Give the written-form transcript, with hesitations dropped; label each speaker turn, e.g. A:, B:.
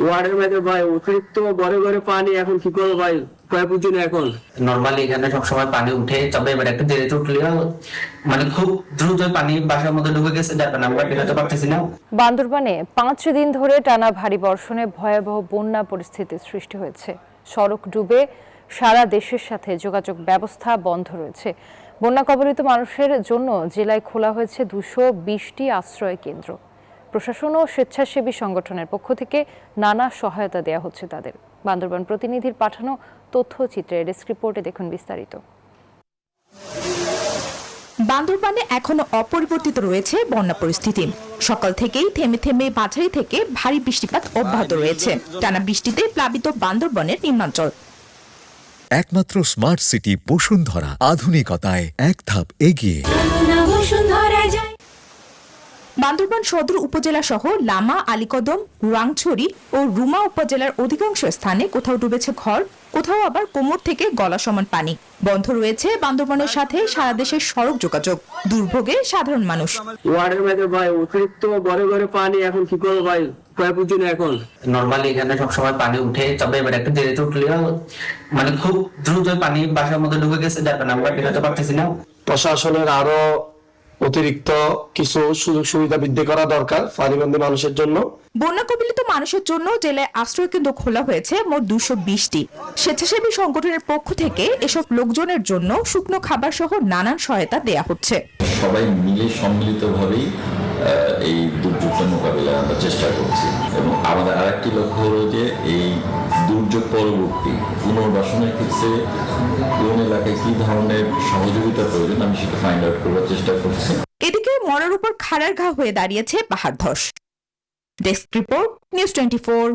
A: ওয়ার্ডের মধ্যে ভাই অতিরিক্ত ঘরে ঘরে পানি, এখন কি করবো ভাই, কয় বুঝি না এখন।
B: নর্মালি এখানে সবসময় পানি উঠে, তবে এবার একটু দেরিতে উঠলেও মানে খুব দ্রুত পানি বাসার মধ্যে ঢুকে গেছে, যার কারণে আমরা বেরোতে পারতেছি না।
C: বান্দরবানে 5 দিন ধরে টানা ভারী বর্ষণে ভয়াবহ বন্যা পরিস্থিতির সৃষ্টি হয়েছে। সড়ক ডুবে সারা দেশের সাথে যোগাযোগ ব্যবস্থা বন্ধ রয়েছে। বন্যা কবলিত মানুষের জন্য জেলায় খোলা হয়েছে 220টি আশ্রয় কেন্দ্র। প্রশাসন ও স্বেচ্ছাসেবী সংগঠনের পক্ষ থেকে নানা সহায়তা দেওয়া হচ্ছে তাদের। বান্দরবান প্রতিনিধির পাঠানো তথ্যচিত্রের ডেস্ক রিপোর্টে দেখুন বিস্তারিত।
D: বান্দরবানে এখনো অপরিবর্তিত রয়েছে বন্যা পরিস্থিতি। সকাল থেকেই থেমে থেমে মাঝারি থেকে ভারী বৃষ্টিপাত অব্যাহত রয়েছে। টানা বৃষ্টিতে প্লাবিত বান্দরবানের নিম্নাঞ্চল।
E: একমাত্র স্মার্ট সিটি বসুন্ধরা, আধুনিকতায় এক ধাপ এগিয়ে।
D: বান্দরবান সদর উপজেলা সহ লামা, আলীকদম, রাংছড়ি ও রুমা উপজেলার অধিকাংশ স্থানে কোথাও ডুবেছে ঘর, কোথাও আবার কোমর থেকে গলা সমান পানি। বন্ধ রয়েছে বান্দরবানের সাথে সারা দেশের সড়ক যোগাযোগ। দুর্ভোগে সাধারণ মানুষ।
A: ওয়ার্ডের মধ্যে ভাই অতিরিক্ত ঘরে ঘরে পানি, এখন কি করবো ভাই, কয় বুঝি না এখন।
B: নর্মালি এখানে সবসময় পানি উঠে, তবে এবার একটু দেরিতে উঠলেও মানে খুব দ্রুত পানি বাসার মধ্যে ঢুকে গেছে, যার কারণে আমরা বেরোতে পারতেছি না।
F: প্রশাসনের আরো অতিরিক্ত কিছু সুযোগ সুবিধা বৃদ্ধি করা দরকার প্রতিবন্ধী মানুষের জন্য।
D: বন্যা কবলিত মানুষের জন্য জেলায় আশ্রয় কেন্দ্র খোলা হয়েছে মোট 220টি। স্বেচ্ছাসেবী সংগঠনের পক্ষ থেকে এসব লোকজনের জন্য শুকনো খাবার সহ নানান সহায়তা দেয়া হচ্ছে।
G: সবাই মিলে সম্মিলিতভাবেই এই দুর্যোগটা মোকাবিলায় আমরা চেষ্টা করছি, এবং আমাদের আরেকটি লক্ষ্য হলো যে এই দুর্যোগ পরবর্তী পুনর্বাসনের ক্ষেত্রে কোন এলাকায় কি ধরনের সহযোগিতা প্রয়োজন আমি সেটা ফাইন্ড আউট করার চেষ্টা করছি।
D: এদিকে মরার উপর খাড়ার ঘা হয়ে দাঁড়িয়েছে পাহাড় ধস। Desk report, news 24।